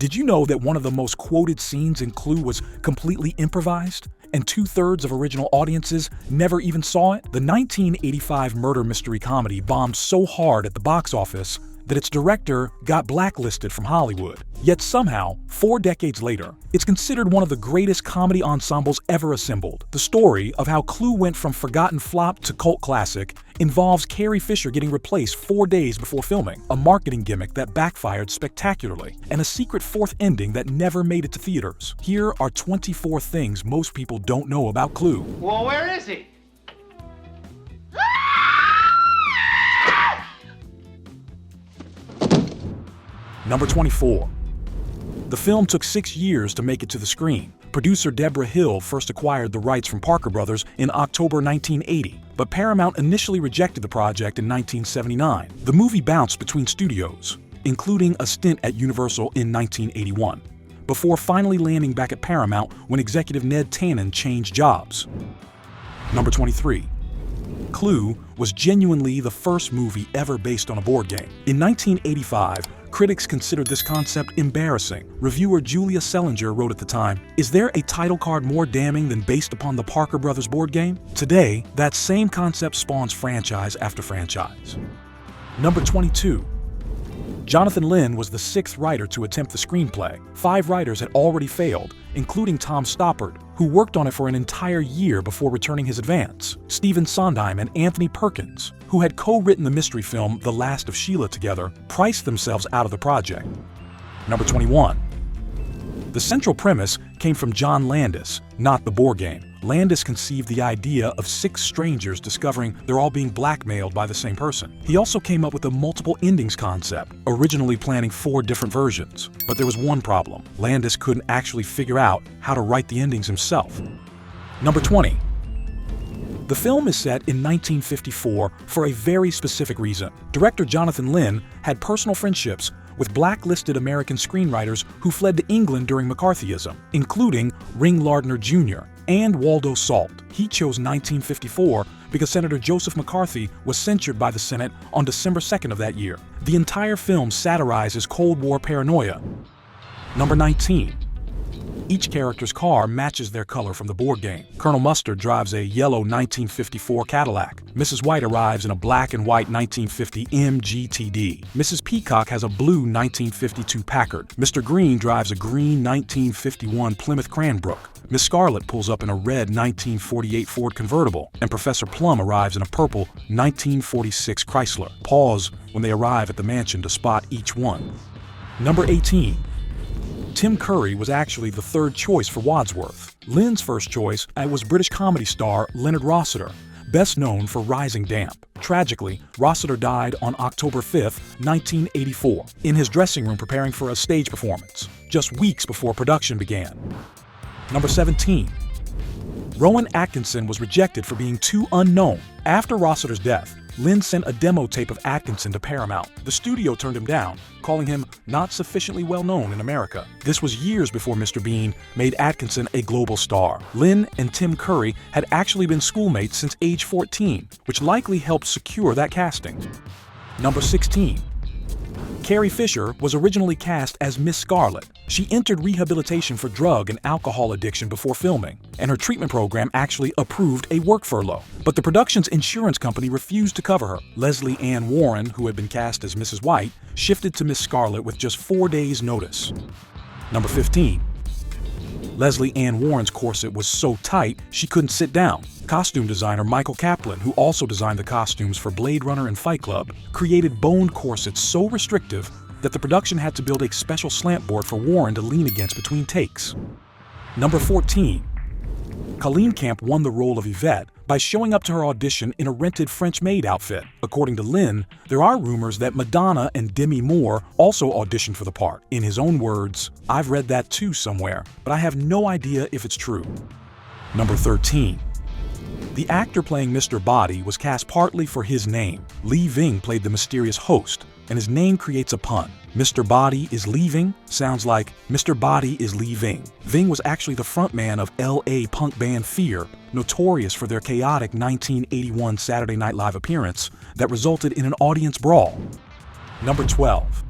Did you know that one of the most quoted scenes in Clue was completely improvised? And 2/3 of original audiences never even saw it? The 1985 murder mystery comedy bombed so hard at the box office that its director got blacklisted from Hollywood. Yet somehow, 4 decades later, it's considered one of the greatest comedy ensembles ever assembled. The story of how Clue went from forgotten flop to cult classic involves Carrie Fisher getting replaced 4 days before filming, a marketing gimmick that backfired spectacularly, and a secret fourth ending that never made it to theaters. Here are 24 things most people don't know about Clue. Well, where is he? Number 24. The film took 6 years to make it to the screen. Producer Deborah Hill first acquired the rights from Parker Brothers in October 1980, but Paramount initially rejected the project in 1979. The movie bounced between studios, including a stint at Universal in 1981, before finally landing back at Paramount when executive Ned Tannen changed jobs. Number 23. Clue was genuinely the first movie ever based on a board game. In 1985, critics considered this concept embarrassing. Reviewer Julia Sellinger wrote at the time, "Is there a title card more damning than based upon the Parker Brothers board game?" Today, that same concept spawns franchise after franchise. Number 22. Jonathan Lynn was the 6th writer to attempt the screenplay. 5 writers had already failed, including Tom Stoppard, who worked on it for an entire year before returning his advance. Stephen Sondheim and Anthony Perkins, who had co-written the mystery film The Last of Sheila together, priced themselves out of the project. Number 21. The central premise came from John Landis, not the board game. Landis conceived the idea of 6 strangers discovering they're all being blackmailed by the same person. He also came up with the multiple endings concept, originally planning 4 different versions. But there was one problem. Landis couldn't actually figure out how to write the endings himself. Number 20. The film is set in 1954 for a very specific reason. Director Jonathan Lynn had personal friendships with blacklisted American screenwriters who fled to England during McCarthyism, including Ring Lardner Jr. and Waldo Salt. He chose 1954 because Senator Joseph McCarthy was censured by the Senate on December 2nd of that year. The entire film satirizes Cold War paranoia. Number 19. Each character's car matches their color from the board game. Colonel Mustard drives a yellow 1954 Cadillac. Mrs. White arrives in a black and white 1950 MGTD. Mrs. Peacock has a blue 1952 Packard. Mr. Green drives a green 1951 Plymouth Cranbrook. Miss Scarlet pulls up in a red 1948 Ford convertible, and Professor Plum arrives in a purple 1946 Chrysler. Pause when they arrive at the mansion to spot each one. Number 18. Tim Curry was actually the 3rd choice for Wadsworth. Lynn's first choice was British comedy star Leonard Rossiter, best known for Rising Damp. Tragically, Rossiter died on October 5, 1984, in his dressing room preparing for a stage performance, just weeks before production began. Number 17. Rowan Atkinson was rejected for being too unknown. After Rossiter's death, Lynn sent a demo tape of Atkinson to Paramount. The studio turned him down, calling him not sufficiently well known in America. This was years before Mr. Bean made Atkinson a global star. Lynn and Tim Curry had actually been schoolmates since age 14, which likely helped secure that casting. Number 16. Carrie Fisher was originally cast as Miss Scarlet. She entered rehabilitation for drug and alcohol addiction before filming, and her treatment program actually approved a work furlough. But the production's insurance company refused to cover her. Leslie Ann Warren, who had been cast as Mrs. White, shifted to Miss Scarlet with just 4 days' notice. Number 15. Leslie Ann Warren's corset was so tight she couldn't sit down. Costume designer Michael Kaplan, who also designed the costumes for Blade Runner and Fight Club, created bone corsets so restrictive that the production had to build a special slant board for Warren to lean against between takes. Number 14. Colleen Camp won the role of Yvette by showing up to her audition in a rented French maid outfit. According to Lynn, there are rumors that Madonna and Demi Moore also auditioned for the part. In his own words, "I've read that too somewhere, but I have no idea if it's true." Number 13. The actor playing Mr. Body was cast partly for his name. Lee Ving played the mysterious host, and his name creates a pun. Mr. Body is leaving sounds like Mr. Body is leaving. Ving was actually the frontman of LA punk band Fear, notorious for their chaotic 1981 Saturday Night Live appearance that resulted in an audience brawl. Number 12.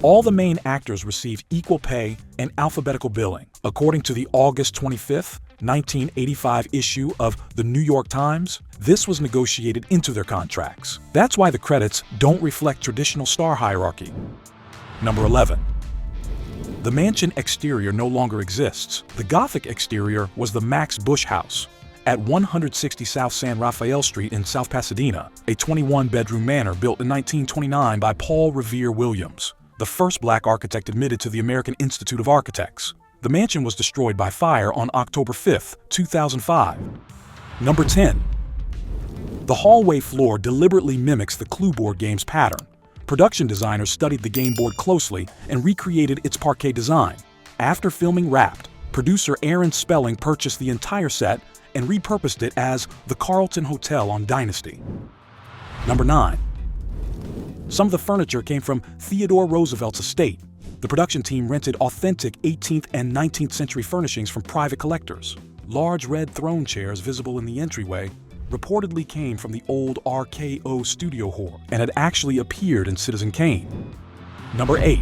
All the main actors received equal pay and alphabetical billing. According to the August 25, 1985 issue of the New York Times, this was negotiated into their contracts. That's why the credits don't reflect traditional star hierarchy. Number 11. The mansion exterior no longer exists. The Gothic exterior was the Max Bush House at 160 South San Rafael Street in South Pasadena, a 21-bedroom manor built in 1929 by Paul Revere Williams, the first black architect admitted to the American Institute of Architects. The mansion was destroyed by fire on October 5, 2005. Number 10. The hallway floor deliberately mimics the Clue board game's pattern. Production designers studied the game board closely and recreated its parquet design. After filming Wrapped, producer Aaron Spelling purchased the entire set and repurposed it as the Carlton Hotel on Dynasty. Number 9. Some of the furniture came from Theodore Roosevelt's estate. The production team rented authentic 18th and 19th century furnishings from private collectors. Large red throne chairs visible in the entryway reportedly came from the old RKO studio hall and had actually appeared in Citizen Kane. Number 8.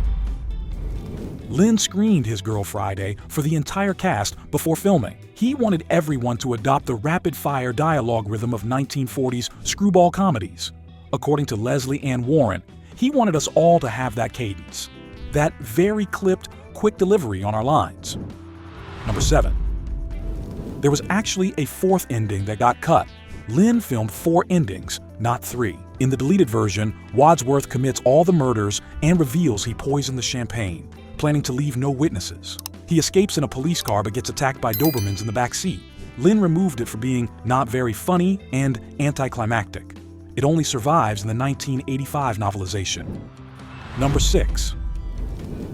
Lynn screened his Girl Friday for the entire cast before filming. He wanted everyone to adopt the rapid-fire dialogue rhythm of 1940s screwball comedies. According to Leslie Ann Warren, he wanted us all to have that cadence, that very clipped, quick delivery on our lines. Number 7. There was actually a fourth ending that got cut. Lynn filmed 4 endings, not 3. In the deleted version, Wadsworth commits all the murders and reveals he poisoned the champagne, planning to leave no witnesses. He escapes in a police car but gets attacked by Dobermans in the back seat. Lynn removed it for being not very funny and anticlimactic. It only survives in the 1985 novelization. Number 6.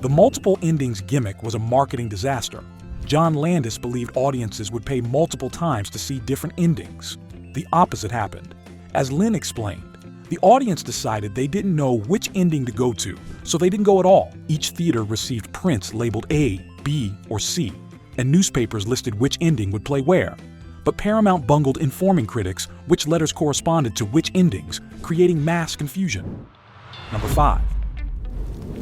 The multiple endings gimmick was a marketing disaster. John Landis believed audiences would pay multiple times to see different endings. The opposite happened. As Lynn explained, the audience decided they didn't know which ending to go to, so they didn't go at all. Each theater received prints labeled A, B, or C, and newspapers listed which ending would play where. But Paramount bungled informing critics which letters corresponded to which endings, creating mass confusion. Number 5.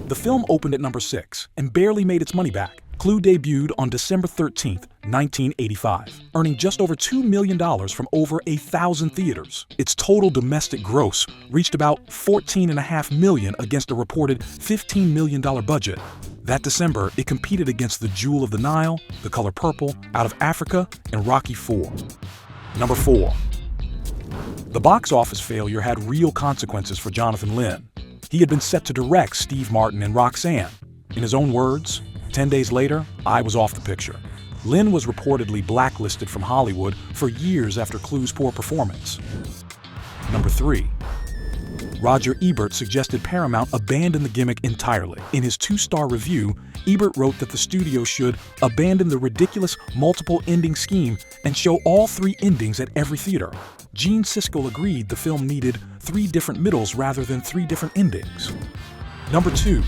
The film opened at number 6 and barely made its money back. Clue debuted on December 13, 1985, earning just over $2 million from over 1,000 theaters. Its total domestic gross reached about $14.5 million against a reported $15 million budget. That December, it competed against The Jewel of the Nile, The Color Purple, Out of Africa, and Rocky IV. Number 4. The box office failure had real consequences for Jonathan Lynn. He had been set to direct Steve Martin and Roxanne. In his own words, 10 days later, I was off the picture. Lynn was reportedly blacklisted from Hollywood for years after Clue's poor performance. Number 3. Roger Ebert suggested Paramount abandon the gimmick entirely. In his 2-star review, Ebert wrote that the studio should abandon the ridiculous multiple ending scheme and show all 3 endings at every theater. Gene Siskel agreed the film needed 3 different middles rather than 3 different endings. Number 2.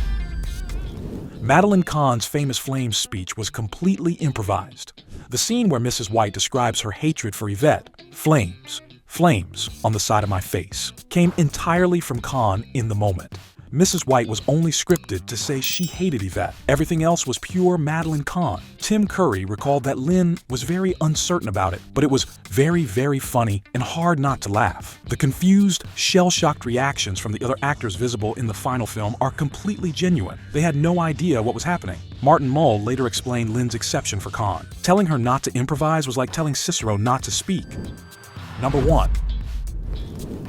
Madeline Kahn's famous Flames speech was completely improvised. The scene where Mrs. White describes her hatred for Yvette, flames on the side of my face, came entirely from Kahn in the moment. Mrs. White was only scripted to say she hated Yvette. Everything else was pure Madeline Kahn. Tim Curry recalled that Lynn was very uncertain about it, but it was very, very funny and hard not to laugh. The confused, shell-shocked reactions from the other actors visible in the final film are completely genuine. They had no idea what was happening. Martin Mull later explained Lynn's exception for Kahn. Telling her not to improvise was like telling Cicero not to speak. Number 1.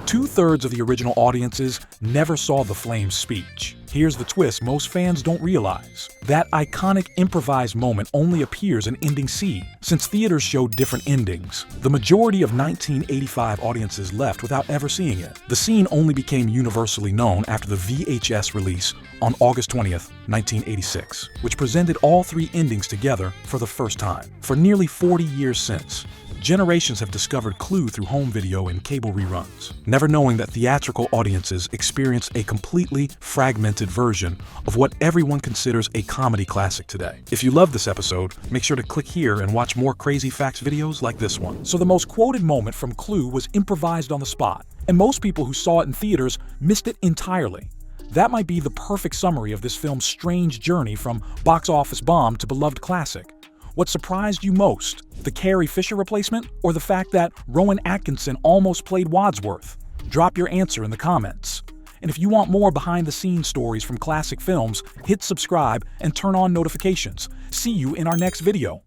2/3 of the original audiences never saw the Flames speech. Here's the twist most fans don't realize. That iconic improvised moment only appears in ending C. Since theaters showed different endings, the majority of 1985 audiences left without ever seeing it. The scene only became universally known after the VHS release on August 20th, 1986, which presented all 3 endings together for the first time. For nearly 40 years since, generations have discovered Clue through home video and cable reruns, never knowing that theatrical audiences experience a completely fragmented version of what everyone considers a comedy classic today. If you love this episode, make sure to click here and watch more Crazy Facts videos like this one. So the most quoted moment from Clue was improvised on the spot, and most people who saw it in theaters missed it entirely. That might be the perfect summary of this film's strange journey from box office bomb to beloved classic. What surprised you most, the Carrie Fisher replacement or the fact that Rowan Atkinson almost played Wadsworth? Drop your answer in the comments. And if you want more behind-the-scenes stories from classic films, hit subscribe and turn on notifications. See you in our next video.